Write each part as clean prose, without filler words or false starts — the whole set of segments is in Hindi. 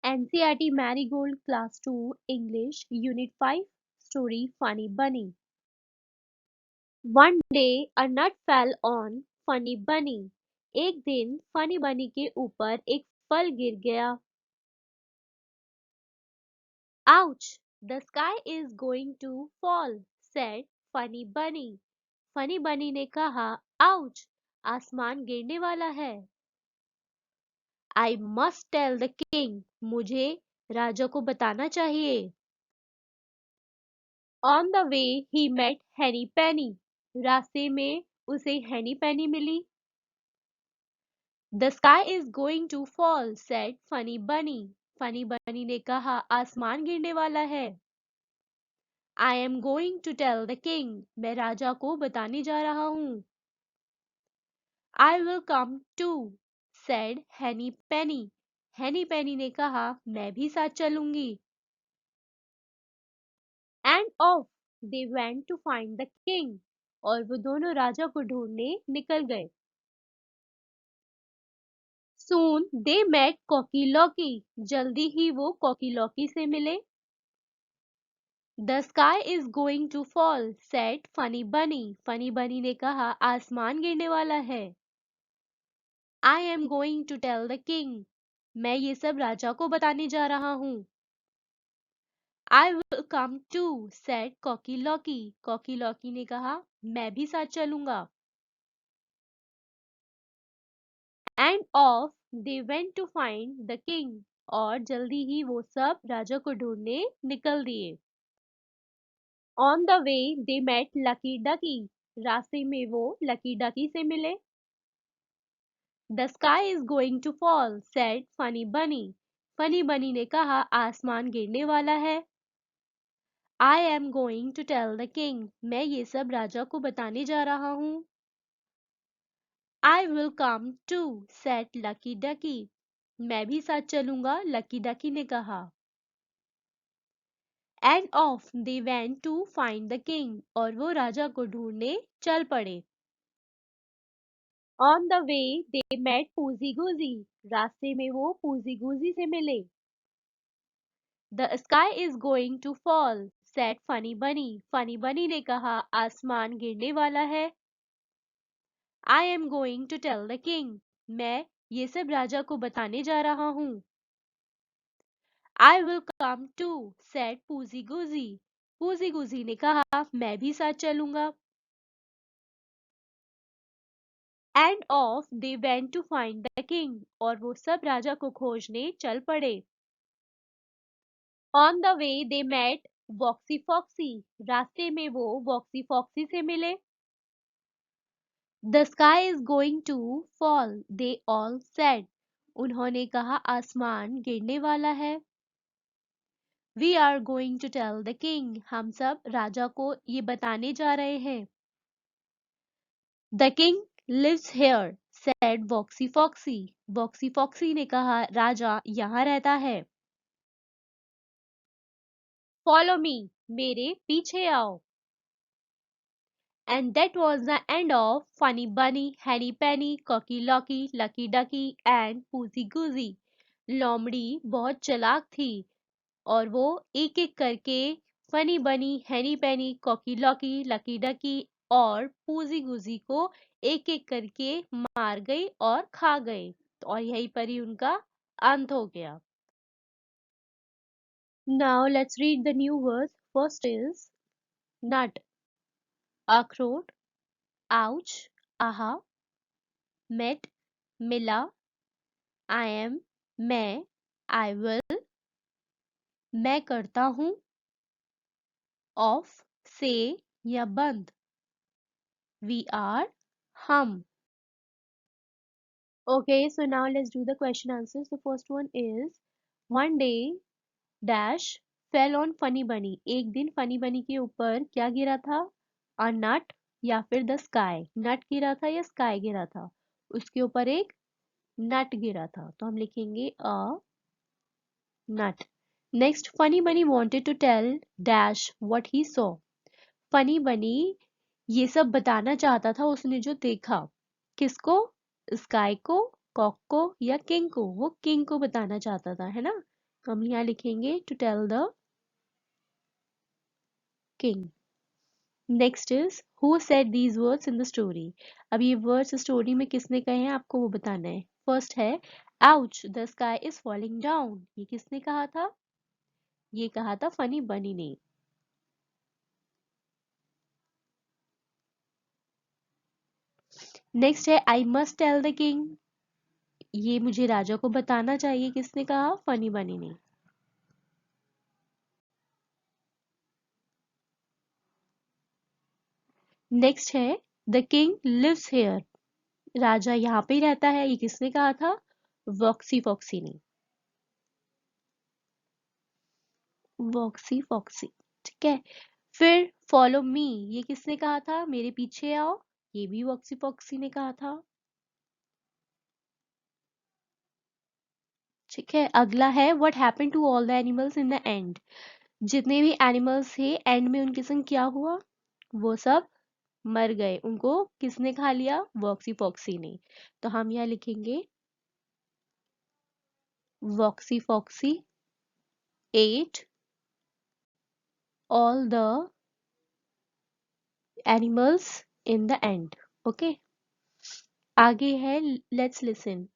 NCERT Marigold Class 2 English Unit 5 Story Funny Bunny. One day a nut fell on Funny Bunny. एक दिन फनी बनी के ऊपर एक फल गिर गया. Ouch! The sky is going to fall, said Funny Bunny. Funny बनी ने कहा, Ouch! आसमान गिरने वाला है. I must tell the king. मुझे राजा को बताना चाहिए. On the way he met Henny Penny. रास्ते में उसे हेनी पेनी मिली. The sky is going to fall, said Funny Bunny. Funny बनी ने कहा, आसमान गिरने वाला है. I am going to tell the king. मैं राजा को बताने जा रहा हूँ. I will come too, said Henny Penny. हेनी पेनी ने कहा, मैं भी साथ चलूंगी. And off they went to find the king. और वो दोनों राजा को ढूंढने निकल गए. Soon they met Cocky Locky. जल्दी ही वो Cocky Locky से मिले. The sky is going to fall, said Funny Bunny. Funny Bunny ने कहा, आसमान गिरने वाला है. I am going to tell the king. मैं ये सब राजा को बताने जा रहा हूँ. I will come too, said Cocky Locky. Cocky Locky ने कहा, मैं भी साथ चलूंगा. And off they went to find the king. और जल्दी ही वो सब राजा को ढूंढने निकल दिए. On the way they met Lucky Ducky. रास्ते में वो लकी डकी से मिले. The sky is going to fall, said Funny Bunny. Funny Bunny ने कहा, आसमान गिरने वाला है. I am going to tell the king. मैं ये सब राजा को बताने जा रहा हूँ. I will come too, said Lucky Ducky. मैं भी साथ चलूंगा, लकी डकी ने कहा. And off they went to find the king. और वो राजा को ढूंढने चल पड़े. On the way they met Poozy Goozy. रास्ते में वो Poozy Goozy से मिले. The sky is going to fall, said Funny Bunny. Funny Bunny ने कहा, आसमान गिरने वाला है. I am going to tell the king. मैं ये सब राजा को बताने जा रहा हूँ. I will come too, said Poozy Goozy. Poozy Goozy ने कहा, मैं भी साथ चलूंगा. And off they went to find the king. और वो सब राजा को खोजने चल पड़े. On the way they met Voxy Foxy. रास्ते में वो Voxy Foxy से मिले. The sky is going to fall, they all said. उन्होंने कहा, आसमान गिरने वाला है. We are going to tell the king. हम सब राजा को ये बताने जा रहे हैं. The king lives here, said Voxy Foxy. Voxy Foxy ने कहा, राजा यहाँ रहता है. Follow me. मेरे पीछे आओ. And that was the end of Funny Bunny, Henny Penny, Cocky Locky, Lucky Ducky and Poozy Goozy. लोमड़ी बहुत चालाक थी और वो एक एक करके फनी बनी, हैनी पेनी, कॉकी लॉकी, लकी डकी और पूजी गुजी को एक एक करके मार गई और खा गई. और यहीं पर ही उनका अंत हो गया. Now let's read the new words. First is nut, अखरोट, ouch, आहा, met, मिला, I am, मैं, I will, मैं करता हूँ, off, से या बंद, we are, हम. Okay, so now let's do the question answers. The first one is one day dash fell on funny bunny. एक दिन funny bunny के ऊपर क्या गिरा था? A nut या फिर the sky. nut गिरा था या sky गिरा था? उसके ऊपर एक nut गिरा था, तो हम लिखेंगे a nut. Next, funny bunny wanted to tell dash what he saw. funny bunny ये सब बताना चाहता था उसने जो देखा. किसको? स्काई को, कॉक को या किंग को? वो किंग को बताना चाहता था, है ना. हम यहाँ लिखेंगे to tell the king. Next is who said these words in the story. अब ये वर्ड्स स्टोरी में किसने कहे हैं आपको वो बताना है। फर्स्ट है ouch the sky is falling down, ये किसने कहा था? ये कहा था फनी बनी ने। नेक्स्ट है I must tell the king, ये मुझे राजा को बताना चाहिए, किसने कहा? फनी बनी ने। नेक्स्ट है द किंग लिव्स हेयर, राजा यहाँ पे ही रहता है, ये किसने कहा था? वॉक्सी फॉक्सी ने। वॉक्सी फॉक्सी, ठीक है। फिर फॉलो मी, ये किसने कहा था? मेरे पीछे आओ, ये भी वॉक्सी फॉक्सी ने कहा था, ठीक है। अगला है what happened to all the animals in the end, जितने भी एनिमल्स थे एंड में उनके संग क्या हुआ? वो सब मर गए, उनको किसने खा लिया? वॉक्सी फॉक्सी ने। तो हम यहाँ लिखेंगे woxy foxy at all the animals in the end. Okay, आगे है let's listen.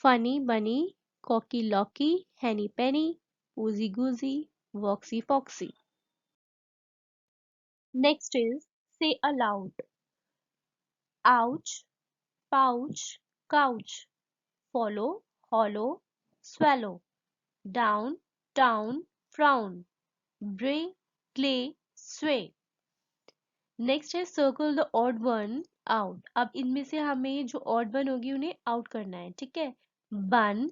Funny Bunny, Cocky Locky, Henny Penny, Woozy Goosey, Woxy Foxy. Next is say aloud ouch, pouch, couch, follow, hollow, swallow, down, town, frown, bray, play, sway। Next है circle the odd one out, अब इनमें से हमें जो ऑड वन होगी उन्हें आउट करना है, ठीक है। बन,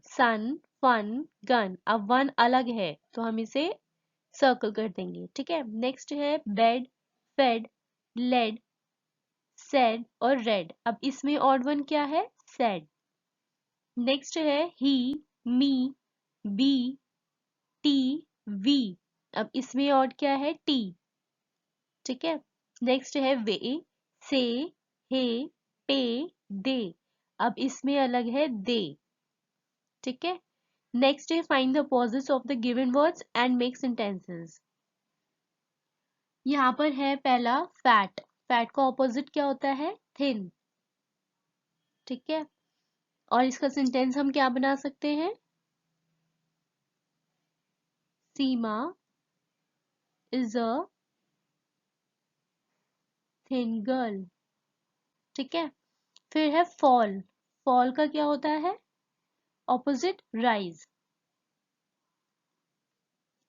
सन, फन, गन, अब वन अलग है तो हम इसे सर्कल कर देंगे, ठीक है। नेक्स्ट है बेड, फेड, लेड, सेड और रेड, अब इसमें ऑड वन क्या है? सेड। नेक्स्ट है ही, मी, बी, टी, वी, अब इसमें ऑड क्या है? टी, ठीक है। नेक्स्ट है वे, से, हे, पे, दे, अब इसमें अलग है दे, ठीक है। नेक्स्ट है find the opposites of the given words and make sentences. यहाँ पर है पहला फैट, फैट का ऑपोजिट क्या होता है? थिन, ठीक है। और इसका सेंटेंस हम क्या बना सकते हैं? सीमा इज अ थिन गर्ल, ठीक है। फिर है फॉल, फॉल का क्या होता है ऑपोजिट? राइज,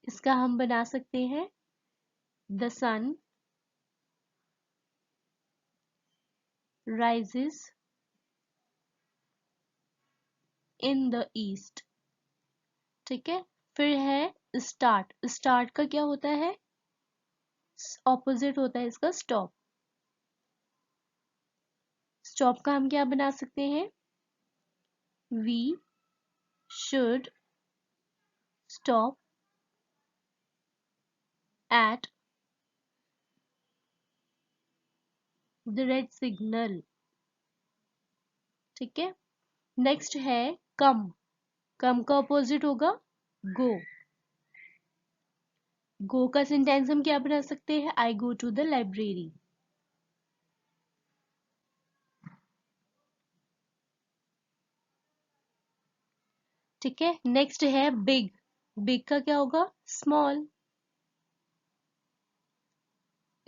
इसका हम बना सकते हैं the sun rises in the east, ठीक है। फिर है स्टार्ट, स्टार्ट का क्या होता है? ऑपोजिट होता है इसका स्टॉप, स्टॉप का हम क्या बना सकते हैं? We should stop at the red signal, ठीक है। नेक्स्ट है कम, कम का ऑपोजिट होगा गो, गो का सेंटेंस हम क्या बना सकते हैं? आई गो टू द लाइब्रेरी, ठीक है। नेक्स्ट है बिग, बिग का क्या होगा? स्मॉल,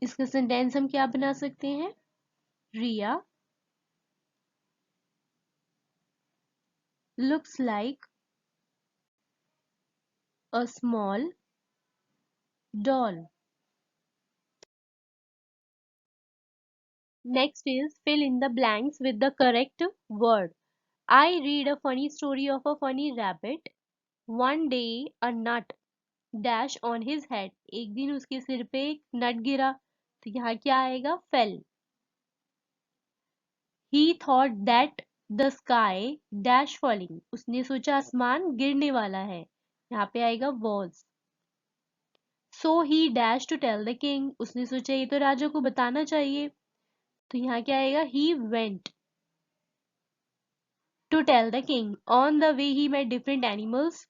इसका सेंटेंस हम क्या बना सकते हैं? रिया looks like a small doll. Next is fill in the blanks with the correct word. I read a funny story of a funny rabbit. One day a nut dash on his head. एक दिन उसके सिर पे एक नट गिरा, तो यहाँ क्या आएगा? fell. He thought that the sky dash falling. उसने सोचा आसमान गिरने वाला है, यहाँ पे आएगा was. So he dashed to tell the king. उसने सोचा ये तो राजा को बताना चाहिए, तो यहाँ क्या आएगा? He went to tell the king. On the way he met different animals.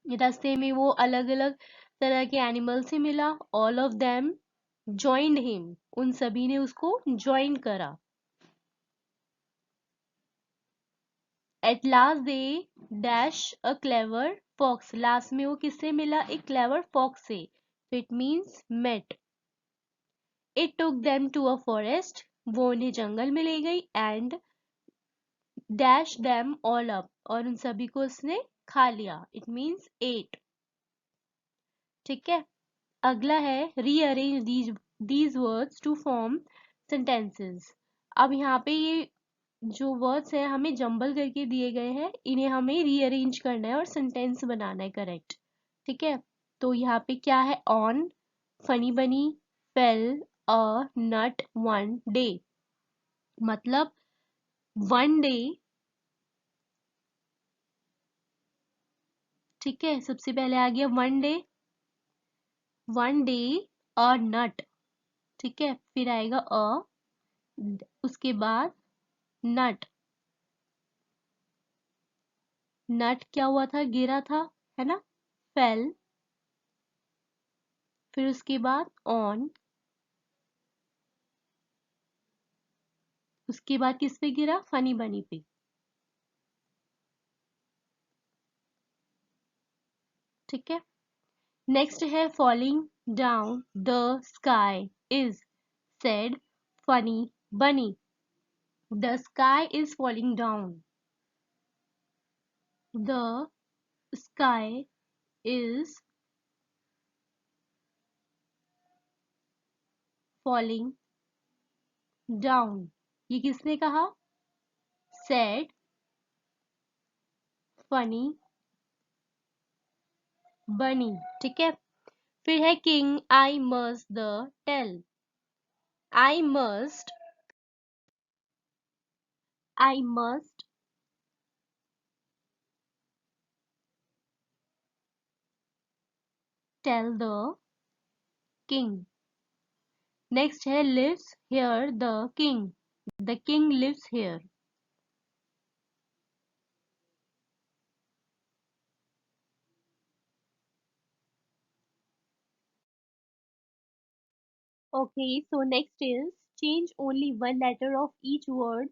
रास्ते में वो अलग अलग तरह के एनिमल से मिला। All of them joined him, उन सभी ने उसको ज्वाइन करा। At last they dash a clever fox, last में वो किससे मिला? एक क्लेवर फॉक्स से। It means met. It took them to a forest, वो उन्हें जंगल में ले गई। And dash them all up, और उन सभी को उसने खा लिया। It means ate. ठीक है, अगला है rearrange these words to form sentences. अब यहाँ पे ये जो वर्ड्स है हमें जंबल करके दिए गए हैं, इन्हें हमें रीअरेंज करना है और सेंटेंस बनाना है करेक्ट। ठीक है, तो यहाँ पे क्या है? ऑन, फनी बनी, फेल अ नट वन डे, मतलब वन डे। ठीक है, सबसे पहले आ गया वन डे, वन डे अ नट। ठीक है, फिर आएगा उसके बाद नट। नट क्या हुआ था? गिरा था, है ना? फेल। फिर उसके बाद ऑन, उसके बाद किस पे गिरा? फनी बनी पे। ठीक है, नेक्स्ट है falling down the sky is said Funny Bunny. The sky is falling down, the sky is falling down, ये किसने कहा? सेड फनी बनी। ठीक है, फिर है king I must the tell. I must, I must tell the king. Next है lives here the king, the king lives here। Okay, so next is change only one letter of each word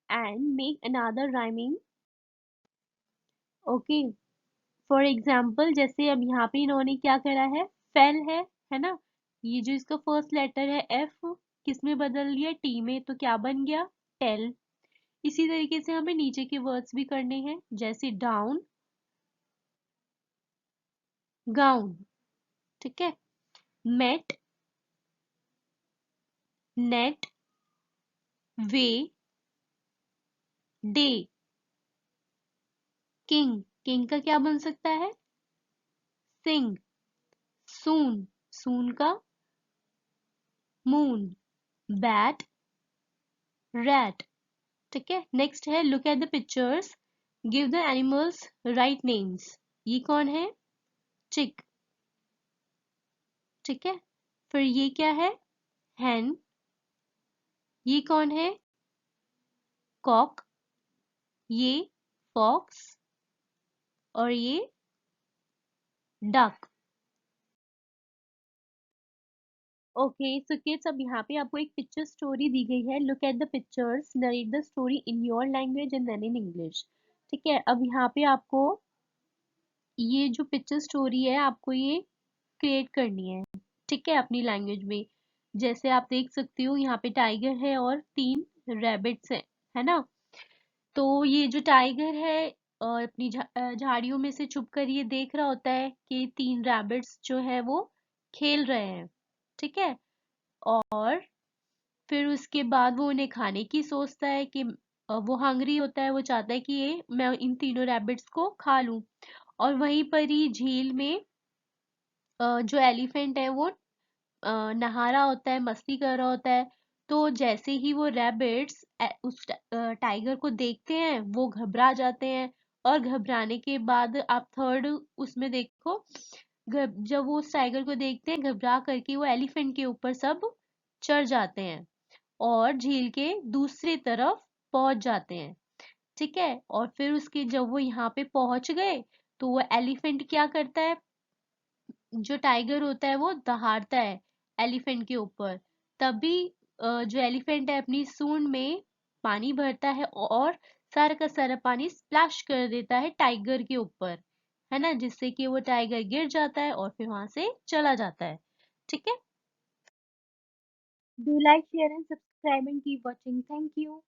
and make another rhyming। Okay, for example जैसे अब यहाँ पे इन्होंने क्या करा है? फेल है ना? ये जो इसका फर्स्ट लेटर है एफ, किस में बदल दिया? टी में, तो क्या बन गया? टेल। इसी तरीके से हमें नीचे के वर्ड्स भी करने हैं, जैसे डाउन, गाउन। ठीक है, मेट, नेट, वे, डे। किंग, किंग का क्या बन सकता है? सिंग। सून, सून का मून। Bat, rat. ठीक है, नेक्स्ट है look at the pictures, give the animals right names. ये कौन है? चिक। ठीक है, फिर ये क्या है? हैन। ये कौन है? कॉक। ये फॉक्स, और ये डक। ओके सो किड्स, अब यहाँ पे आपको एक पिक्चर स्टोरी दी गई है। Look at the pictures, narrate the story in your language and then in English. ठीक है, अब यहाँ पे आपको ये जो पिक्चर स्टोरी है आपको ये क्रिएट करनी है। ठीक है, अपनी लैंग्वेज में। जैसे आप देख सकते हो यहाँ पे टाइगर है और 3 रैबिट्स है ना? तो ये जो टाइगर है अपनी झाड़ियों में से छुप कर ये देख रहा होता है कि 3 रैबिट्स जो है वो खेल रहे हैं। ठीक है, और फिर उसके बाद वो उन्हें खाने की सोचता है कि वो हंग्री होता है, वो चाहता है कि ये मैं इन तीनों रैबिट्स को खा लूं। और वहीं पर ही झील में जो एलिफेंट है वो नहा रहा होता है, मस्ती कर रहा होता है। तो जैसे ही वो रैबिट्स उस टाइगर को देखते हैं वो घबरा जाते हैं। और घबराने के बाद आप थर्ड उसमें देखो, जब वो उस टाइगर को देखते हैं घबरा करके वो एलिफेंट के ऊपर सब चढ़ जाते हैं और झील के दूसरी तरफ पहुंच जाते हैं। ठीक है, और फिर उसके जब वो यहाँ पे पहुंच गए तो वो एलिफेंट क्या करता है, जो टाइगर होता है वो दहाड़ता है एलिफेंट के ऊपर। तभी जो एलिफेंट है अपनी सूंड में पानी भरता है और सारा का सारा पानी स्प्लैश कर देता है टाइगर के ऊपर, है ना, जिससे कि वो टाइगर गिर जाता है और फिर वहां से चला जाता है। ठीक है। Do like, share, and subscribe and keep watching. Thank you.